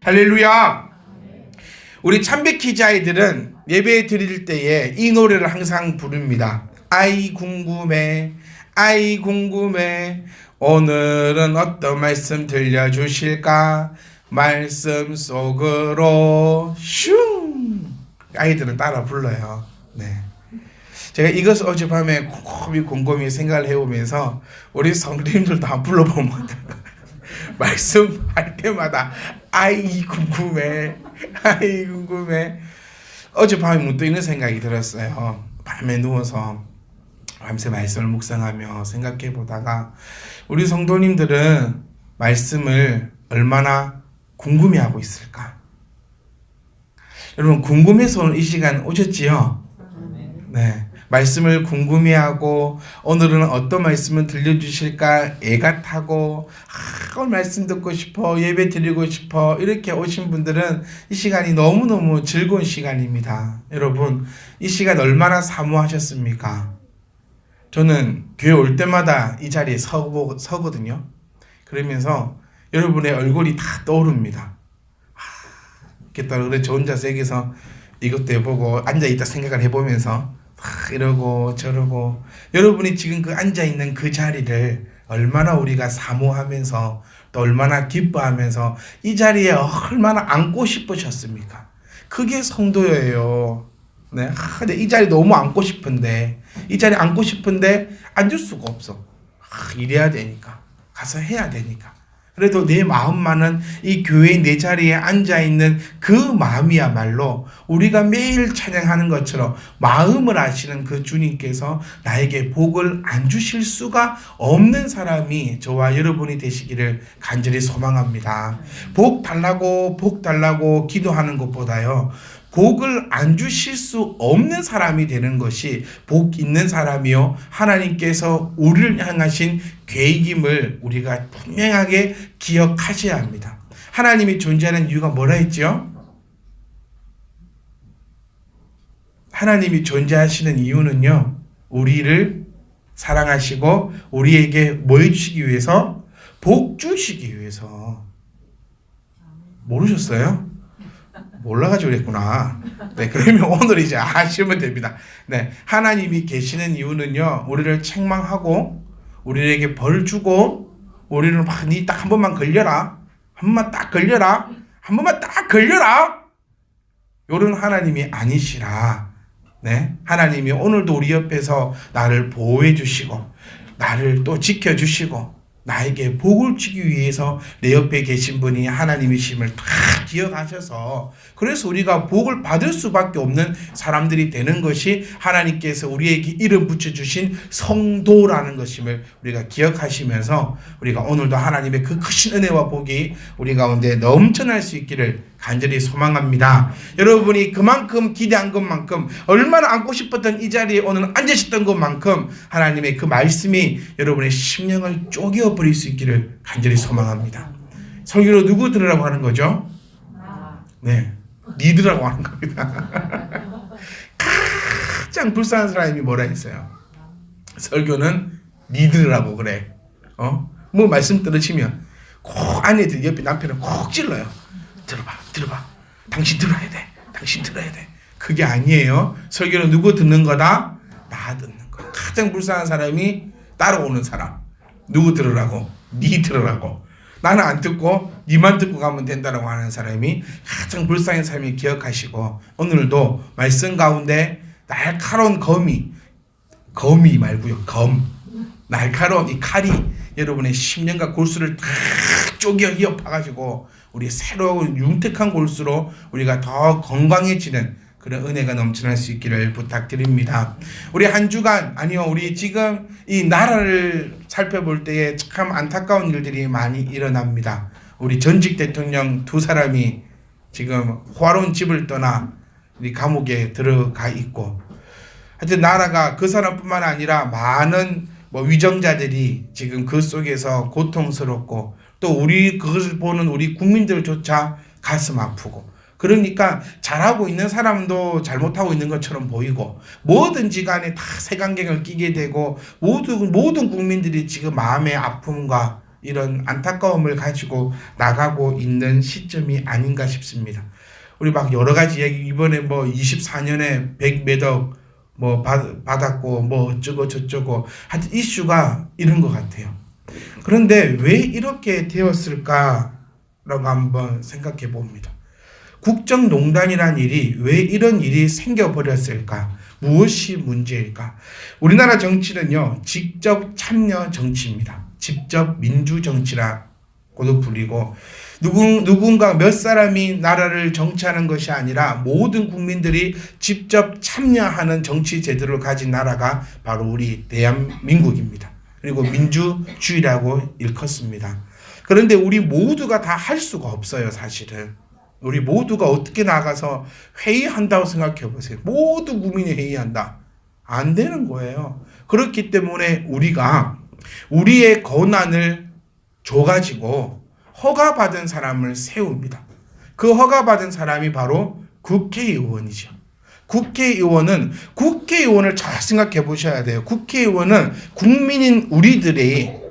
할렐루야. 우리 참배키즈 아이들은 예배 드릴 때에 이 노래를 항상 부릅니다. 아이 궁금해, 아이 궁금해, 오늘은 어떤 말씀 들려주실까? 말씀 속으로 슝. 아이들은 따라 불러요. 네. 제가 이것을 어젯밤에 곰곰이 생각을 해오면서 우리 성도님들도 한번 불러보면 말씀할 때마다 아이 궁금해, 아이 궁금해. 어젯밤에 문득 이런 생각이 들었어요. 밤에 누워서 밤새 말씀을 묵상하며 생각해 보다가 우리 성도님들은 말씀을 얼마나 궁금해하고 있을까? 여러분, 궁금해서 오늘 이 시간 오셨지요? 네. 말씀을 궁금해하고 오늘은 어떤 말씀을 들려주실까 애가 타고 오늘 말씀 듣고 싶어, 예배 드리고 싶어, 이렇게 오신 분들은 이 시간이 너무너무 즐거운 시간입니다. 여러분, 이 시간 얼마나 사모하셨습니까? 저는 교회 올 때마다 이 자리에 서거든요. 그러면서 여러분의 얼굴이 다 떠오릅니다. 이렇게 또 그래 저 혼자 여기서 이것도 해보고 앉아있다 생각을 해보면서 이러고 저러고, 여러분이 지금 그 앉아있는 그 자리를 얼마나 우리가 사모하면서 또 얼마나 기뻐하면서 이 자리에 얼마나 앉고 싶으셨습니까? 그게 성도예요. 네. 근데 이 자리 너무 앉고 싶은데, 이 자리 앉고 싶은데 앉을 수가 없어. 이래야 되니까, 가서 해야 되니까. 그래도 내 마음만은 이 교회 내 자리에 앉아있는 그 마음이야말로 우리가 매일 찬양하는 것처럼 마음을 아시는 그 주님께서 나에게 복을 안 주실 수가 없는 사람이 저와 여러분이 되시기를 간절히 소망합니다. 복 달라고 기도하는 것보다요, 복을 안 주실 수 없는 사람이 되는 것이 복 있는 사람이요, 하나님께서 우리를 향하신 계획임을 우리가 분명하게 기억하셔야 합니다. 하나님이 존재하는 이유가 뭐라 했죠? 하나님이 존재하시는 이유는요, 우리를 사랑하시고 우리에게 뭐 해주시기 위해서? 복 주시기 위해서. 모르셨어요? 몰라가지고 그랬구나. 네, 그러면 오늘 이제 아시면 됩니다. 네, 하나님이 계시는 이유는요, 우리를 책망하고 우리에게 벌 주고 우리를 막 니 딱 한 번만 걸려라, 한 번만 딱 걸려라, 한 번만 딱 걸려라, 요런 하나님이 아니시라. 네, 하나님이 오늘도 우리 옆에서 나를 보호해 주시고 나를 또 지켜 주시고 나에게 복을 주기 위해서 내 옆에 계신 분이 하나님이심을 다 기억하셔서, 그래서 우리가 복을 받을 수밖에 없는 사람들이 되는 것이 하나님께서 우리에게 이름 붙여주신 성도라는 것임을 우리가 기억하시면서 우리가 오늘도 하나님의 그 크신 은혜와 복이 우리 가운데 넘쳐날 수 있기를 간절히 소망합니다. 여러분이 그만큼 기대한 것만큼, 얼마나 앉고 싶었던 이 자리에 오늘 앉으셨던 것만큼 하나님의 그 말씀이 여러분의 심령을 쪼개어버릴 수 있기를 간절히 소망합니다. 설교로 누구 들으라고 하는 거죠? 네, 니들라고 하는 겁니다. 가장 불쌍한 사람이 뭐라 했어요? 설교는 니들라고 그래. 뭐 말씀 들으시면 꼭 아내들 옆에 남편을 꼭 찔러요. 들어봐. 당신 들어야 돼. 당신 들어야 돼. 그게 아니에요. 설교는 누구 듣는 거다? 나 듣는 거. 가장 불쌍한 사람이 따라오는 사람. 누구 들으라고? 니 들으라고. 나는 안 듣고 니만 듣고 가면 된다라고 하는 사람이 가장 불쌍한 삶을 기억하시고, 오늘도 말씀 가운데 날카로운 검이 말고요, 날카로운 이 칼이 여러분의 심령과 골수를 다 쪼개 이어파가지고 우리 새로운 융택한 골수로 우리가 더 건강해지는 그런 은혜가 넘쳐날 수 있기를 부탁드립니다. 우리 한 주간, 우리 지금 이 나라를 살펴볼 때에 참 안타까운 일들이 많이 일어납니다. 우리 전직 대통령 2사람이 지금 호화로운 집을 떠나 우리 감옥에 들어가 있고, 하여튼 나라가 그 사람뿐만 아니라 많은 위정자들이 지금 그 속에서 고통스럽고, 또 우리 그것을 보는 우리 국민들조차 가슴 아프고, 그러니까 잘하고 있는 사람도 잘못하고 있는 것처럼 보이고, 뭐든지 간에 다 색안경을 끼게 되고 모든 국민들이 지금 마음의 아픔과 이런 안타까움을 가지고 나가고 있는 시점이 아닌가 싶습니다. 우리 막 여러 가지 얘기, 이번에 뭐 24년에 100몇억 뭐 받았고 뭐 어쩌고 저쩌고 하여튼 이슈가 이런 것 같아요. 그런데 왜 이렇게 되었을까라고 한번 생각해 봅니다. 국정농단이라는 일이 왜 이런 일이 생겨버렸을까? 무엇이 문제일까? 우리나라 정치는요, 직접 참여 정치입니다. 직접 민주 정치라고도 불리고, 누군가 몇 사람이 나라를 정치하는 것이 아니라 모든 국민들이 직접 참여하는 정치 제도를 가진 나라가 바로 우리 대한민국입니다. 그리고 민주주의라고 일컫습니다. 그런데 우리 모두가 다 할 수가 없어요, 사실은. 우리 모두가 어떻게 나가서 회의한다고 생각해 보세요. 모두 국민이 회의한다. 안 되는 거예요. 그렇기 때문에 우리가 우리의 권한을 줘가지고 허가받은 사람을 세웁니다. 그 허가받은 사람이 바로 국회의원이죠. 국회의원을 잘 생각해 보셔야 돼요. 국회의원은 국민인 우리들의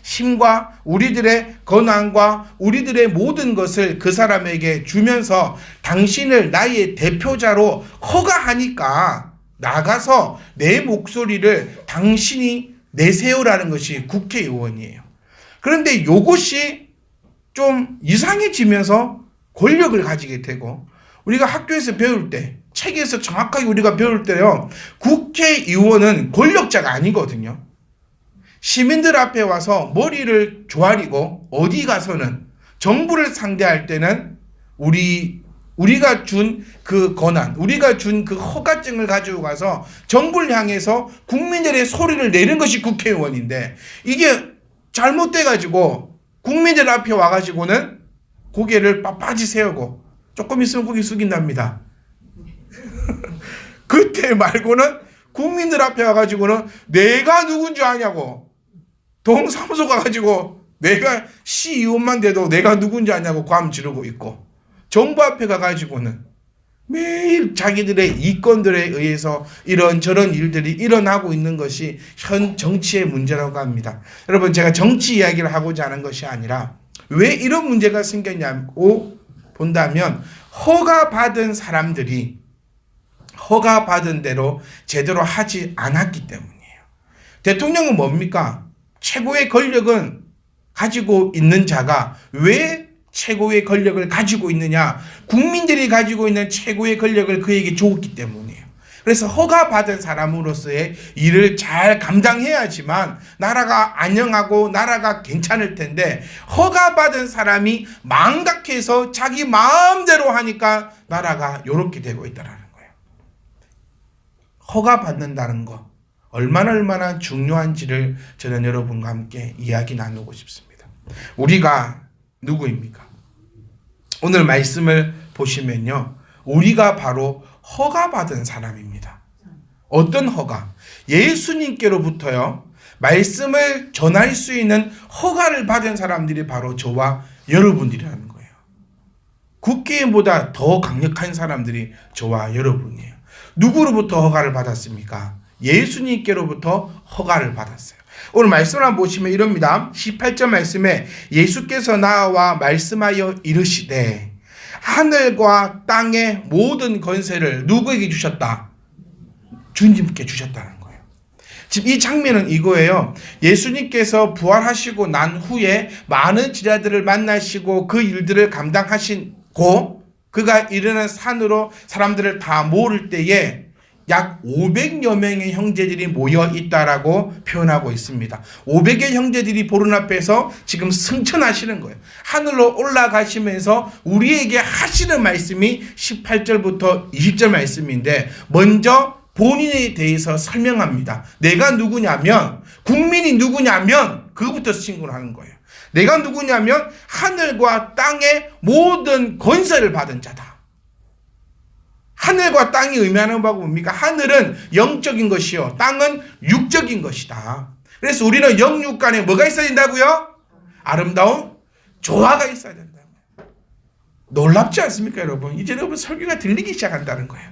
힘과 우리들의 권한과 우리들의 모든 것을 그 사람에게 주면서 당신을 나의 대표자로 허가하니까 나가서 내 목소리를 당신이 내세우라는 것이 국회의원이에요. 그런데 이것이 좀 이상해지면서 권력을 가지게 되고, 우리가 학교에서 배울 때, 책에서 정확하게 우리가 배울 때요, 국회의원은 권력자가 아니거든요. 시민들 앞에 와서 머리를 조아리고 어디 가서는 정부를 상대할 때는 우리가 준 그 권한, 우리가 준 그 허가증을 가지고 가서 정부를 향해서 국민들의 소리를 내는 것이 국회의원인데, 이게 잘못돼가지고 국민들 앞에 와가지고는 고개를 빳빳이 세우고 조금 있으면 고개 숙인답니다. 그때 말고는 국민들 앞에 와가지고는 내가 누군지 아냐고, 동사무소 가가지고 내가 시의원만 돼도 내가 누군지 아냐고 괌 지르고 있고, 정부 앞에 가가지고는 매일 자기들의 이권들에 의해서 이런저런 일들이 일어나고 있는 것이 현 정치의 문제라고 합니다. 여러분, 제가 정치 이야기를 하고자 하는 것이 아니라 왜 이런 문제가 생겼냐고 본다면, 허가받은 사람들이 허가받은 대로 제대로 하지 않았기 때문이에요. 대통령은 뭡니까? 최고의 권력은 가지고 있는 자가 왜 최고의 권력을 가지고 있느냐? 국민들이 가지고 있는 최고의 권력을 그에게 줬기 때문이에요. 그래서 허가받은 사람으로서의 일을 잘 감당해야지만 나라가 안녕하고 나라가 괜찮을 텐데, 허가받은 사람이 망각해서 자기 마음대로 하니까 나라가 이렇게 되고 있다는 거예요. 허가받는다는 거 얼마나 중요한지를 저는 여러분과 함께 이야기 나누고 싶습니다. 우리가 누구입니까? 오늘 말씀을 보시면요, 우리가 바로 허가받은 사람입니다. 어떤 허가? 예수님께로부터요, 말씀을 전할 수 있는 허가를 받은 사람들이 바로 저와 여러분들이라는 거예요. 국회의원보다 더 강력한 사람들이 저와 여러분이에요. 누구로부터 허가를 받았습니까? 예수님께로부터 허가를 받았어요. 오늘 말씀을 한번 보시면 이럽니다. 18절 말씀에 예수께서 나와 말씀하여 이르시되 하늘과 땅의 모든 권세를 누구에게 주셨다? 주님께 주셨다는 거예요. 지금 이 장면은 이거예요. 예수님께서 부활하시고 난 후에 많은 제자들을 만나시고 그 일들을 감당하시고 그가 이르는 산으로 사람들을 다 모을 때에 약 500여 명의 형제들이 모여 있다라고 표현하고 있습니다. 500의 형제들이 보른 앞에서 지금 승천하시는 거예요. 하늘로 올라가시면서 우리에게 하시는 말씀이 18절부터 20절 말씀인데, 먼저 본인에 대해서 설명합니다. 내가 누구냐면, 국민이 누구냐면 그것부터 신고를 하는 거예요. 내가 누구냐면 하늘과 땅의 모든 권세를 받은 자다. 하늘과 땅이 의미하는 바가 뭡니까? 하늘은 영적인 것이요, 땅은 육적인 것이다. 그래서 우리는 영육 간에 뭐가 있어야 된다고요? 아름다운 조화가 있어야 된다. 놀랍지 않습니까, 여러분? 이제 여러분 설교가 들리기 시작한다는 거예요.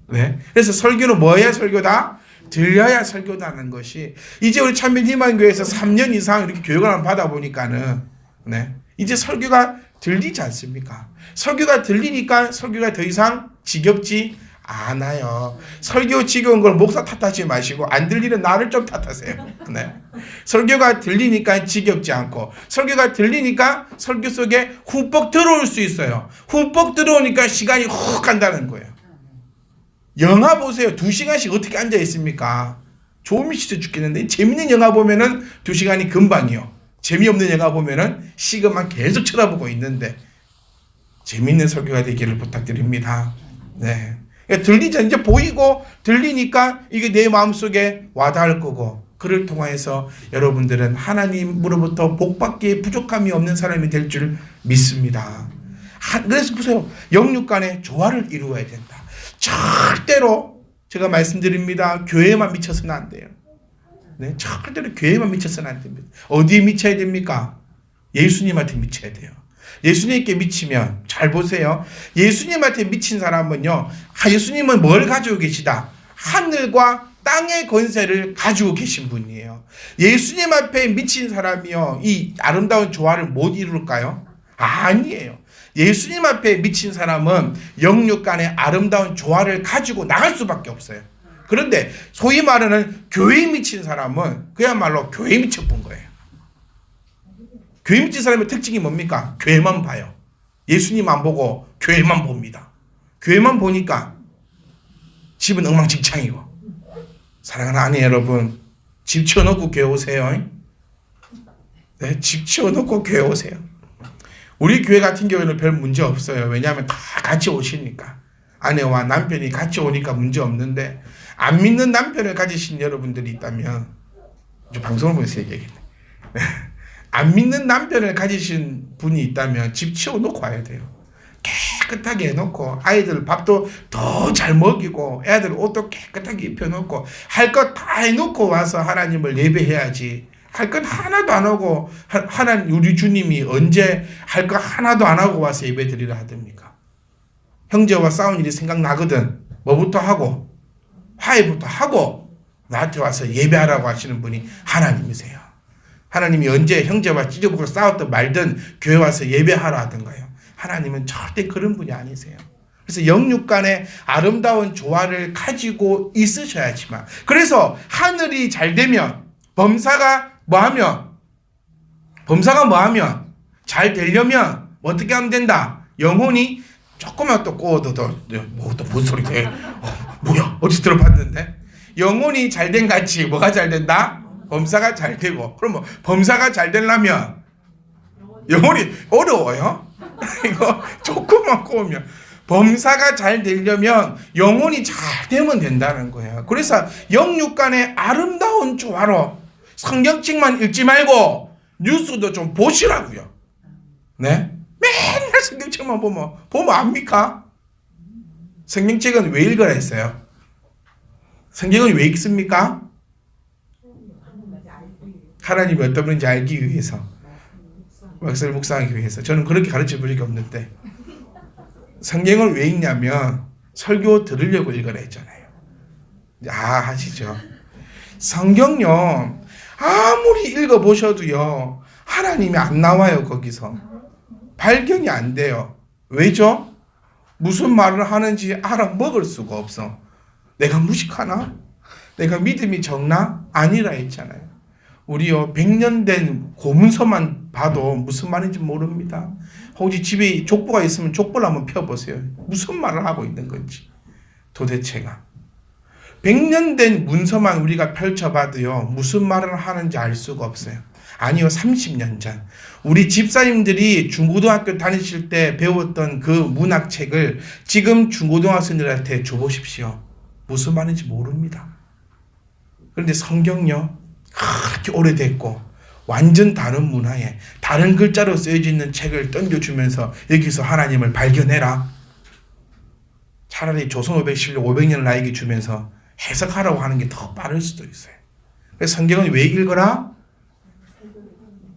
네? 그래서 설교는 뭐야? 설교다? 들려야 설교다는 것이 이제 우리 참변희망교회에서 3년 이상 이렇게 교육을 한번 받아보니까는 네, 이제 설교가 들리지 않습니까? 설교가 들리니까 설교가 더 이상 지겹지 않아요. 설교 지겨운 걸 목사 탓하지 마시고 안 들리는 나를 좀 탓하세요. 네. 설교가 들리니까 지겹지 않고 설교가 들리니까 설교 속에 흠뻑 들어올 수 있어요. 흠뻑 들어오니까 시간이 훅 간다는 거예요. 영화 보세요. 2시간씩 어떻게 앉아 있습니까? 좋은 미치도 죽겠는데 재밌는 영화 보면은 2시간이 금방이요. 재미없는 영화 보면은 시간만 계속 쳐다보고 있는데 재밌는 설교가 되기를 부탁드립니다. 네. 들리죠. 이제 보이고 들리니까 이게 내 마음속에 와닿을 거고 그를 통하여서 여러분들은 하나님으로부터 복받기에 부족함이 없는 사람이 될 줄 믿습니다. 그래서 보세요. 영육 간의 조화를 이루어야 된다. 절대로 제가 말씀드립니다. 교회에만 미쳐서는 안 돼요. 네, 절대로 교회에만 미쳐서는 안 됩니다. 어디에 미쳐야 됩니까? 예수님한테 미쳐야 돼요. 예수님께 미치면 잘 보세요. 예수님한테 미친 사람은요. 예수님은 뭘 가지고 계시다? 하늘과 땅의 권세를 가지고 계신 분이에요. 예수님 앞에 미친 사람이요. 이 아름다운 조화를 못 이룰까요? 아니에요. 예수님 앞에 미친 사람은 영육 간의 아름다운 조화를 가지고 나갈 수밖에 없어요. 그런데 소위 말하는 교회에 미친 사람은 그야말로 교회에 미쳐본 거예요. 교회 미친 사람의 특징이 뭡니까? 교회만 봐요. 예수님 안 보고 교회만 봅니다. 교회만 보니까 집은 엉망진창이고. 사랑하는 아내 여러분, 집 치워놓고 교회 오세요. 네, 집 치워놓고 교회 오세요. 우리 교회 같은 경우에는 별 문제 없어요. 왜냐하면 다 같이 오시니까. 아내와 남편이 같이 오니까 문제 없는데 안 믿는 남편을 가지신 여러분들이 있다면 방송을 보면서 얘기하겠네. 안 믿는 남편을 가지신 분이 있다면 집 치워놓고 와야 돼요. 깨끗하게 해놓고 아이들 밥도 더 잘 먹이고 애들 옷도 깨끗하게 입혀놓고 할 것 다 해놓고 와서 하나님을 예배해야지. 할 건 하나도 안 하고 하나님 우리 주님이 언제 할 거 하나도 안 하고 와서 예배드리라 하십니까? 형제와 싸운 일이 생각나거든. 뭐부터 하고 화해부터 하고 나한테 와서 예배하라고 하시는 분이 하나님이세요. 하나님이 언제 형제와 찢어보고 싸웠든 말든 교회 와서 예배하라 하던가요? 하나님은 절대 그런 분이 아니세요. 그래서 영육 간의 아름다운 조화를 가지고 있으셔야지만. 그래서 하늘이 잘 되면 범사가 뭐하면 잘 되려면 어떻게 하면 된다? 영혼이 조금만 또 꼬워도 또 무슨 소리 돼? 뭐야? 어디서 들어봤는데? 영혼이 잘 된 같이 뭐가 잘 된다? 범사가 잘 되고. 그럼 뭐 범사가 잘 되려면 영혼이 어려워요? 이거 조금만 꼬우면 범사가 잘 되려면 영혼이 잘 되면 된다는 거예요. 그래서 영육 간의 아름다운 조화로 성경책만 읽지 말고 뉴스도 좀 보시라고요. 네? 맨날 성경책만 보면 압니까? 성경책은 왜 읽으라 했어요? 성경은 왜 읽습니까? 하나님이 어떤 분인지 알기 위해서, 역사를 묵상하기 위해서. 저는 그렇게 가르쳐 본 적이 없는데 성경을 왜 읽냐면 설교 들으려고 읽으라 했잖아요. 하시죠. 성경요 아무리 읽어보셔도요 하나님이 안 나와요. 거기서 발견이 안 돼요. 왜죠? 무슨 말을 하는지 알아먹을 수가 없어. 내가 무식하나? 내가 믿음이 적나? 아니라 했잖아요. 우리요 100년 된 고문서만 봐도 무슨 말인지 모릅니다. 혹시 집에 족보가 있으면 족보를 한번 펴보세요. 무슨 말을 하고 있는 건지 도대체가. 100년 된 문서만 우리가 펼쳐봐도요 무슨 말을 하는지 알 수가 없어요. 아니요 30년 전 우리 집사님들이 중고등학교 다니실 때 배웠던 그 문학책을 지금 중고등학생들한테 줘보십시오. 무슨 말인지 모릅니다. 그런데 성경요 그렇게 오래됐고 완전 다른 문화에 다른 글자로 쓰여져 있는 책을 던져주면서 여기서 하나님을 발견해라. 차라리 조선 500신력 500년을 나에게 주면서 해석하라고 하는 게 더 빠를 수도 있어요. 그래서 성경은 왜 읽어라?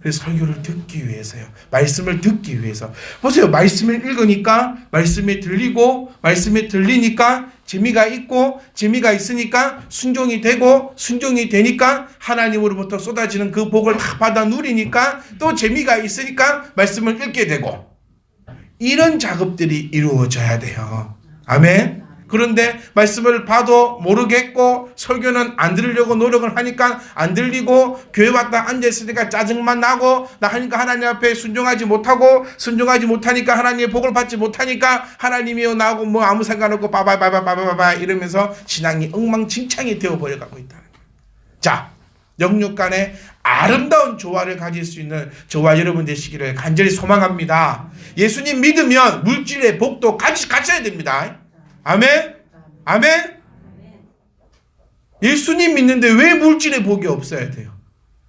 그래서 설교를 듣기 위해서요. 말씀을 듣기 위해서. 보세요. 말씀을 읽으니까 말씀이 들리고 말씀이 들리니까 재미가 있고 재미가 있으니까 순종이 되고 순종이 되니까 하나님으로부터 쏟아지는 그 복을 다 받아 누리니까 또 재미가 있으니까 말씀을 읽게 되고 이런 작업들이 이루어져야 돼요. 아멘. 그런데 말씀을 봐도 모르겠고 설교는 안 들으려고 노력을 하니까 안 들리고 교회 왔다 앉아있으니까 짜증만 나고 나 하니까 하나님 앞에 순종하지 못하니까 하나님의 복을 받지 못하니까 하나님이요 나하고 뭐 아무 상관없고 바바바바바바바 이러면서 신앙이 엉망진창이 되어버려가고 있다는 거예요. 자, 영육 간의 아름다운 조화를 가질 수 있는 저와 여러분 되시기를 간절히 소망합니다. 예수님 믿으면 물질의 복도 같이 가져야 됩니다. 아멘? 아멘? 예수님 믿는데 왜 물질의 복이 없어야 돼요?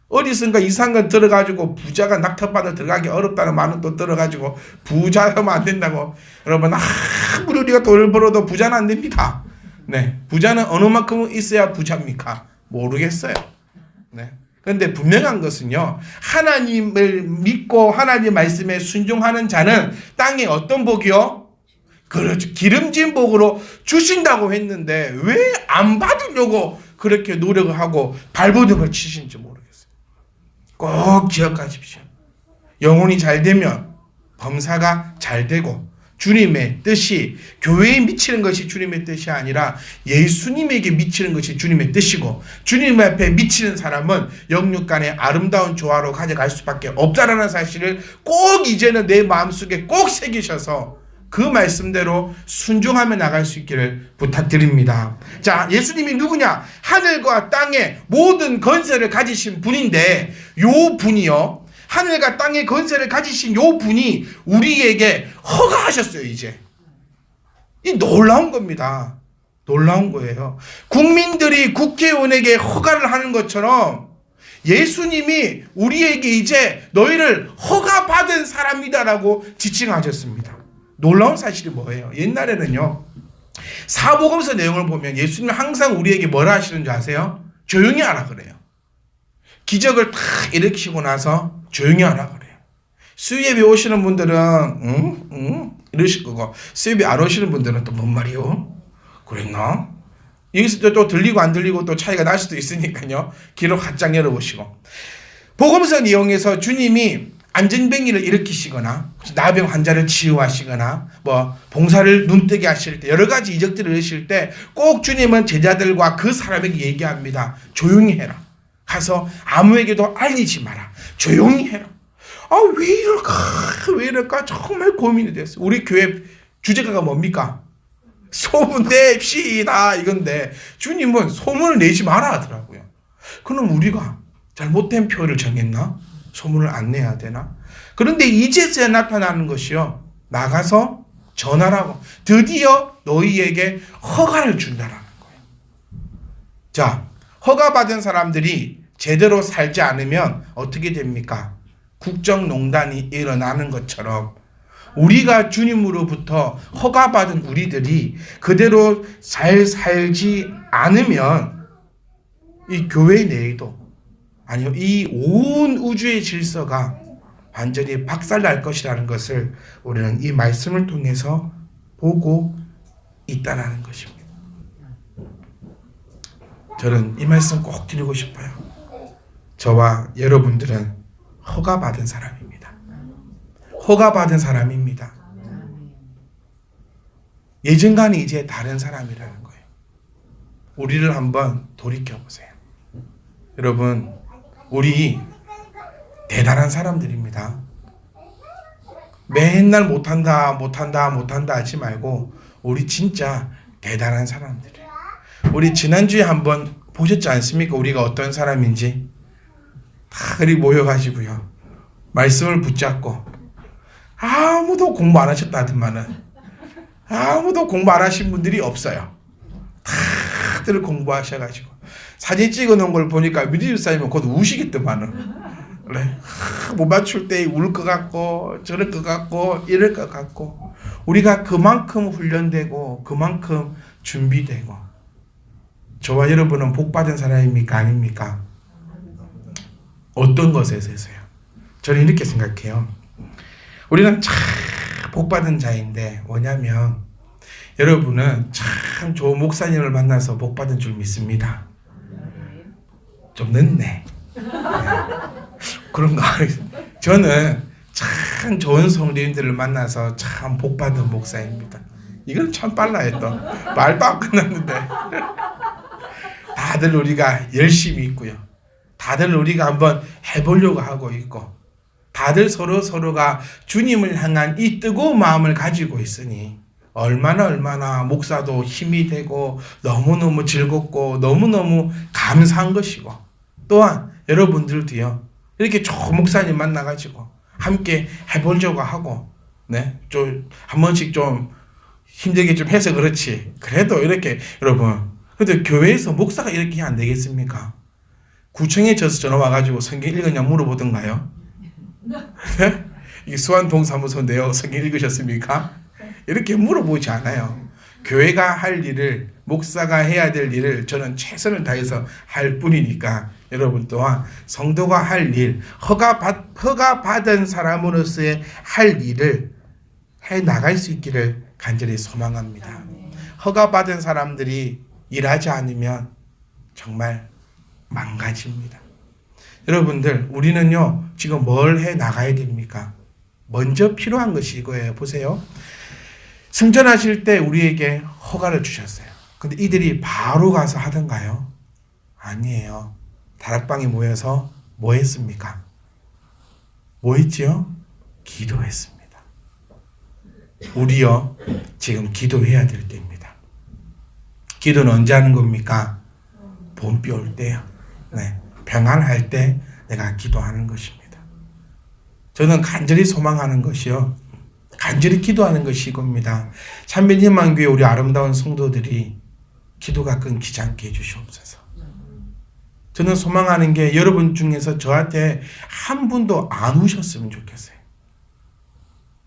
어디선가 이상한 건 들어가지고 부자가 낙탑받아 들어가기 어렵다는 말은 또 들어가지고 부자하면 안 된다고. 여러분 아무리 우리가 돈을 벌어도 부자는 안 됩니다. 네, 부자는 어느 만큼 있어야 부자입니까? 모르겠어요. 네. 그런데 분명한 것은요, 하나님을 믿고 하나님 말씀에 순종하는 자는 땅에 어떤 복이요? 그렇죠. 기름진 복으로 주신다고 했는데 왜 안 받으려고 그렇게 노력을 하고 발버둥을 치신지 모르겠어요. 꼭 기억하십시오. 영혼이 잘 되면 범사가 잘 되고 주님의 뜻이 교회에 미치는 것이 주님의 뜻이 아니라 예수님에게 미치는 것이 주님의 뜻이고 주님 앞에 미치는 사람은 영육 간의 아름다운 조화로 가져갈 수밖에 없다라는 사실을 꼭 이제는 내 마음속에 꼭 새기셔서 그 말씀대로 순종하며 나갈 수 있기를 부탁드립니다. 자, 예수님이 누구냐? 하늘과 땅의 모든 건설을 가지신 분인데 요 분이요, 하늘과 땅의 건설을 가지신 요 분이 우리에게 허가하셨어요. 이제 이 놀라운 겁니다. 놀라운 거예요. 국민들이 국회의원에게 허가를 하는 것처럼 예수님이 우리에게 이제 너희를 허가받은 사람이다라고 지칭하셨습니다. 놀라운 사실이 뭐예요? 옛날에는요, 사복음서 내용을 보면 예수님은 항상 우리에게 뭐라 하시는 줄 아세요? 조용히 하라 그래요. 기적을 다 일으키고 나서 조용히 하라 그래요. 수요예배 오시는 분들은 이러실 거고, 수요예배 안 오시는 분들은 또 뭔 말이요? 그랬나? 여기서 또 들리고 안 들리고 또 차이가 날 수도 있으니까요. 귀를 활짝 열어보시고. 복음서 내용에서 주님이 안전병기를 일으키시거나 나병 환자를 치유하시거나 뭐 봉사를 눈뜨게 하실 때 여러 가지 이적들을 하실 때 꼭 주님은 제자들과 그 사람에게 얘기합니다. 조용히 해라. 가서 아무에게도 알리지 마라. 조용히 해라. 아, 왜 이럴까 정말 고민이 됐어요. 우리 교회 주제가가 뭡니까? 소문 냅시다 이건데 주님은 소문을 내지 마라 하더라고요. 그럼 우리가 잘못된 표현을 정했나? 소문을 안 내야 되나? 그런데 이제서야 나타나는 것이요, 나가서 전하라고. 드디어 너희에게 허가를 준다라는 거예요. 자, 허가받은 사람들이 제대로 살지 않으면 어떻게 됩니까? 국정농단이 일어나는 것처럼 우리가 주님으로부터 허가받은 우리들이 그대로 잘 살지 않으면 이 교회 내에도 아니요, 이 온 우주의 질서가 완전히 박살날 것이라는 것을 우리는 이 말씀을 통해서 보고 있다는 것입니다. 저는 이 말씀 꼭 드리고 싶어요. 저와 여러분들은 허가받은 사람입니다. 허가받은 사람입니다. 예전과는 이제 다른 사람이라는 거예요. 우리를 한번 돌이켜보세요. 여러분, 우리 대단한 사람들입니다. 맨날 못한다 하지 말고 우리 진짜 대단한 사람들이에요. 우리 지난주에 한번 보셨지 않습니까? 우리가 어떤 사람인지. 다 그리 모여가지고요, 말씀을 붙잡고 아무도 공부 안 하셨다더만은 아무도 공부 안 하신 분들이 없어요. 다들 공부하셔가지고 사진 찍어놓은 걸 보니까 미리 집사님은 곧 우시겠더만은. 그래. 못 맞출 때 울 것 같고 저럴 것 같고 이럴 것 같고 우리가 그만큼 훈련되고 그만큼 준비되고. 저와 여러분은 복받은 사람입니까? 아닙니까? 어떤 것에서요? 저는 이렇게 생각해요. 우리는 참 복받은 자인데 뭐냐면 여러분은 참 좋은 목사님을 만나서 복받은 줄 믿습니다. 좀 늦네. 네. 그런가? 저는 참 좋은 성도님들을 만나서 참 복받은 목사입니다. 이건 참 빨라요. 또 말도 안 끝났는데 다들 우리가 열심히 있고요. 다들 우리가 한번 해보려고 하고 있고 다들 서로가 주님을 향한 이 뜨거운 마음을 가지고 있으니 얼마나 목사도 힘이 되고 너무너무 즐겁고 너무너무 감사한 것이고 또한 여러분들도요. 이렇게 좋은 목사님 만나가지고 함께 해보려고 하고 네, 좀 한 번씩 좀 힘들게 좀 해서 그렇지. 그래도 이렇게 여러분 근데 교회에서 목사가 이렇게 안 되겠습니까? 구청에 전화 와가지고 성경 읽었냐 물어보던가요? 네? 이게 수완동사무소인데요. 성경 읽으셨습니까? 이렇게 물어보지 않아요. 교회가 할 일을 목사가 해야 될 일을 저는 최선을 다해서 할 뿐이니까 여러분 또한 성도가 할 일, 허가받은 사람으로서의 할 일을 해 나갈 수 있기를 간절히 소망합니다. 허가받은 사람들이 일하지 않으면 정말 망가집니다. 여러분들 우리는요 지금 뭘 해 나가야 됩니까? 먼저 필요한 것이 이거예요. 보세요. 승전하실 때 우리에게 허가를 주셨어요. 근데 이들이 바로 가서 하던가요? 아니에요. 다락방에 모여서 뭐 했습니까? 뭐 했지요? 기도했습니다. 우리요 지금 기도해야 될 때입니다. 기도는 언제 하는 겁니까? 봄비 올 때요. 네, 평안할 때 내가 기도하는 것입니다. 저는 간절히 소망하는 것이요. 간절히 기도하는 것이 이겁니다. 참변희망교회 우리 아름다운 성도들이 기도가 끊기지 않게 해주시옵소서. 저는 소망하는 게 여러분 중에서 저한테 한 분도 안 우셨으면 좋겠어요.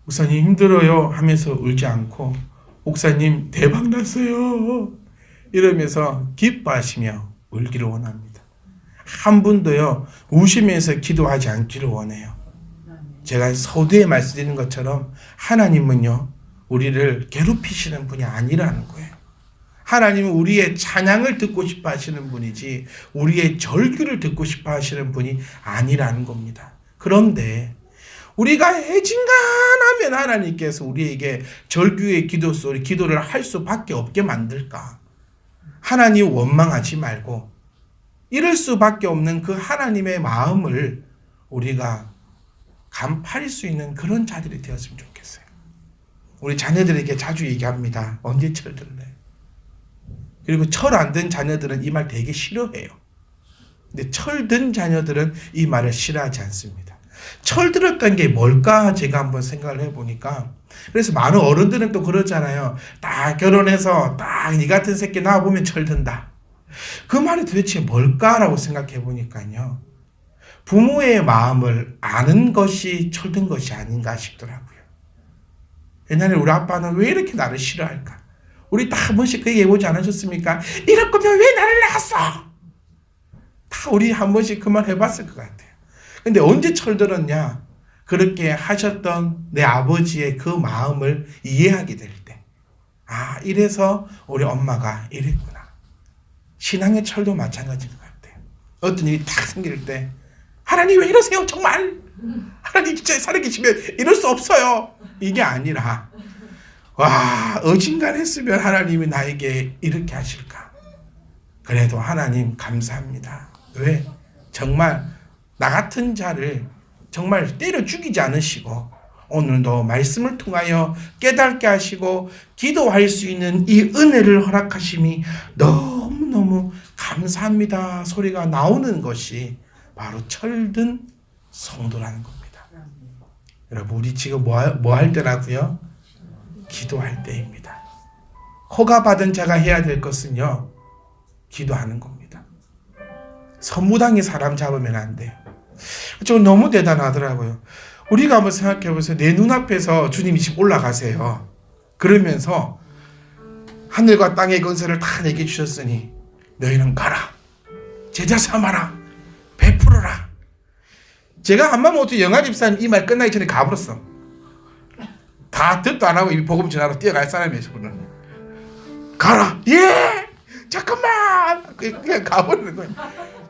목사님 힘들어요 하면서 울지 않고 목사님 대박 났어요 이러면서 기뻐하시며 울기를 원합니다. 한 분도요 우시면서 기도하지 않기를 원해요. 제가 서두에 말씀드리는 것처럼 하나님은요 우리를 괴롭히시는 분이 아니라는 거예요. 하나님은 우리의 찬양을 듣고 싶어 하시는 분이지 우리의 절규를 듣고 싶어 하시는 분이 아니라는 겁니다. 그런데 우리가 애진간하면 하나님께서 우리에게 절규의 기도 소리, 기도를 할 수밖에 없게 만들까? 하나님 원망하지 말고 이럴 수밖에 없는 그 하나님의 마음을 우리가 간파할 수 있는 그런 자들이 되었으면 좋겠어요. 우리 자녀들에게 자주 얘기합니다. 언제 철들래? 그리고 철 안 든 자녀들은 이 말 되게 싫어해요. 근데 철든 자녀들은 이 말을 싫어하지 않습니다. 철들었던 게 뭘까 제가 한번 생각을 해보니까 그래서 많은 어른들은 또 그러잖아요. 딱 결혼해서 딱 니 같은 새끼 낳아보면 철든다. 그 말이 도대체 뭘까라고 생각해 보니까요. 부모의 마음을 아는 것이 철든 것이 아닌가 싶더라고요. 옛날에 우리 아빠는 왜 이렇게 나를 싫어할까? 우리 다 한 번씩 그 얘기 해보지 않으셨습니까? 이럴 거면 왜 나를 낳았어? 다 우리 한 번씩 그 말 해봤을 것 같아요. 근데 언제 철들었냐? 그렇게 하셨던 내 아버지의 그 마음을 이해하게 될 때. 아, 이래서 우리 엄마가 이랬구나. 신앙의 철도 마찬가지인 것 같아요. 어떤 일이 딱 생길 때 하나님 왜 이러세요? 정말 하나님 진짜 살아계시면 이럴 수 없어요. 이게 아니라 와 어진간했으면 하나님이 나에게 이렇게 하실까. 그래도 하나님 감사합니다. 왜? 정말 나 같은 자를 정말 때려 죽이지 않으시고 오늘도 말씀을 통하여 깨닫게 하시고 기도할 수 있는 이 은혜를 허락하심이 너무너무 감사합니다 소리가 나오는 것이 바로 철든 성도라는 겁니다. 여러분 우리 지금 뭐 할 때라고요? 기도할 때입니다. 허가받은 자가 해야 될 것은요 기도하는 겁니다. 선무당에 사람 잡으면 안 돼요. 저 너무 대단하더라고요. 우리가 한번 생각해 보세요. 내 눈앞에서 주님이 지금 올라가세요. 그러면서 하늘과 땅의 건설을 다 내게 주셨으니 너희는 가라. 제자 삼아라. 베풀어라. 제가 한마모토 영아 집사님 이 말 끝나기 전에 가버렸어. 다 듣도 안 하고 이 복음 전하러 뛰어갈 사람이에요. 저분은. 가라. 예. 잠깐만. 그냥 가버리는 거예요.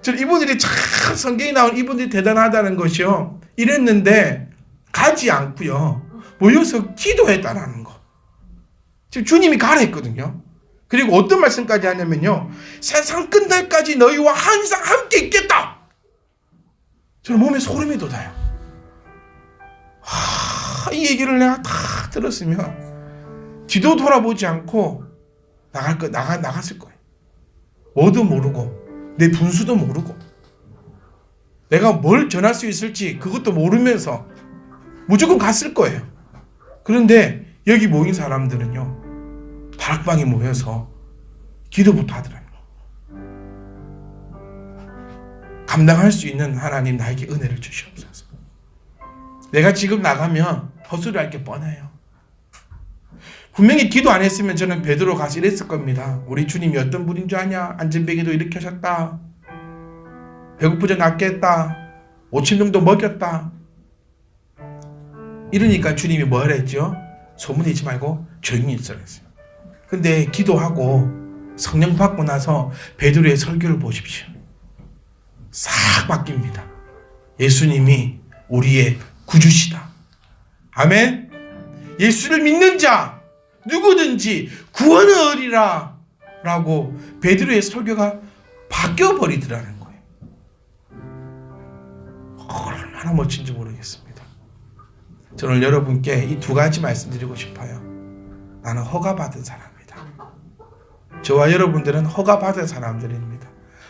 저는 이분들이 참 성경에 나온 이분들이 대단하다는 것이요. 이랬는데 가지 않고요. 모여서 기도했다라는 거. 지금 주님이 가라 했거든요. 그리고 어떤 말씀까지 하냐면요. 세상 끝날까지 너희와 항상 함께 있겠다. 저는 몸에 소름이 돋아요. 이 얘기를 내가 다 들었으면 뒤도 돌아보지 않고 나갔을 거예요. 뭐도 모르고 내 분수도 모르고 내가 뭘 전할 수 있을지 그것도 모르면서 무조건 갔을 거예요. 그런데 여기 모인 사람들은요. 다락방에 모여서 기도부터 하더라고요. 감당할 수 있는 하나님 나에게 은혜를 주시옵소서. 내가 지금 나가면 헛소리할 게 뻔해요. 분명히 기도 안 했으면 저는 베드로 가서 이랬을 겁니다. 우리 주님이 어떤 분인 줄 아냐? 안전뱅이도 이렇게 하셨다. 배고프지 낫게 했다. 5,000명도 먹였다. 이러니까 주님이 뭐라 했죠? 소문내지 말고 조용히 있으라 했어요. 근데 기도하고 성령 받고 나서 베드로의 설교를 보십시오. 싹 바뀝니다. 예수님이 우리의 구주시다. 아멘. 예수를 믿는 자 누구든지 구원을 얻으리라 라고 베드로의 설교가 바뀌어버리더라는 거예요. 얼마나 멋진지 모르겠습니다. 저는 여러분께 이 두 가지 말씀드리고 싶어요. 나는 허가받은 사람이다. 저와 여러분들은 허가받은 사람들입니다.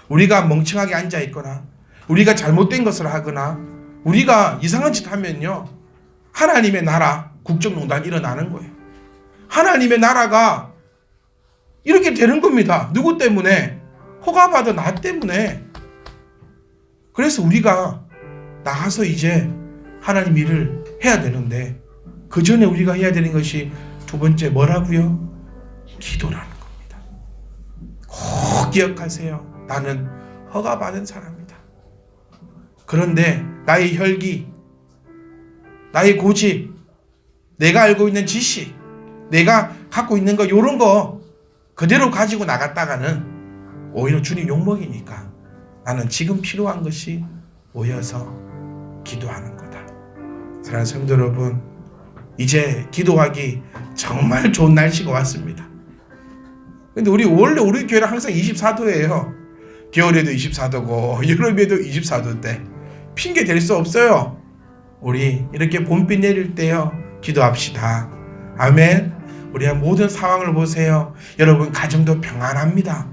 우리가 멍청하게 앉아있거나 우리가 잘못된 것을 하거나 우리가 이상한 짓 하면요. 하나님의 나라 국정농단 일어나는 거예요. 하나님의 나라가 이렇게 되는 겁니다. 누구 때문에? 허가받은 나 때문에. 그래서 우리가 나가서 이제 하나님 일을 해야 되는데 그 전에 우리가 해야 되는 것이 두 번째 뭐라고요? 기도라는 겁니다. 꼭 기억하세요. 나는 허가받은 사람이다. 그런데 나의 혈기, 나의 고집, 내가 알고 있는 지식, 내가 갖고 있는 거 이런 거 그대로 가지고 나갔다가는 오히려 주님 욕먹이니까 나는 지금 필요한 것이 모여서 기도하는 거다. 사랑하는 성도 여러분, 이제 기도하기 정말 좋은 날씨가 왔습니다. 근데 원래 우리 교회는 항상 24도예요. 겨울에도 24도고 여름에도 24도인데 핑계 댈 수 없어요. 우리 이렇게 봄비 내릴 때요 기도합시다. 아멘. 우리의 모든 상황을 보세요. 여러분 가정도 평안합니다.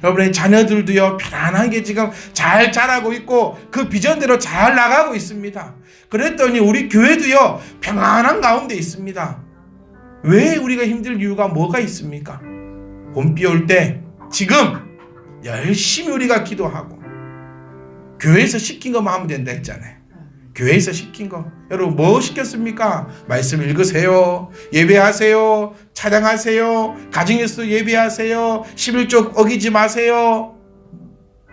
여러분의 자녀들도요 편안하게 지금 잘 자라고 있고 그 비전대로 잘 나가고 있습니다. 그랬더니 우리 교회도요 평안한 가운데 있습니다. 왜 우리가 힘들 이유가 뭐가 있습니까? 봄비 올 때 지금 열심히 우리가 기도하고 교회에서 시킨 것만 하면 된다 했잖아요. 교회에서 시킨 거 여러분 뭐 시켰습니까? 말씀 읽으세요, 예배하세요, 찬양하세요, 가정에서 예배하세요, 11조 어기지 마세요.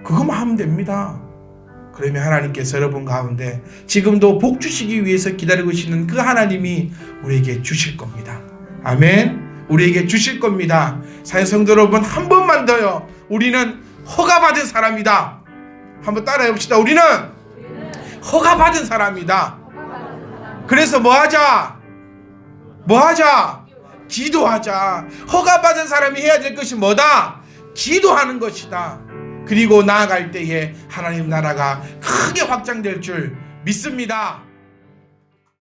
그것만 하면 됩니다. 그러면 하나님께서 여러분 가운데 지금도 복 주시기 위해서 기다리고 계시는 그 하나님이 우리에게 주실 겁니다. 아멘. 우리에게 주실 겁니다. 사랑하는 성도 여러분, 한 번만 더요. 우리는 허가받은 사람이다. 한번 따라해 봅시다. 우리는 허가받은 사람이다. 그래서 뭐하자? 기도하자. 허가받은 사람이 해야 될 것이 뭐다? 기도하는 것이다. 그리고 나아갈 때에 하나님 나라가 크게 확장될 줄 믿습니다.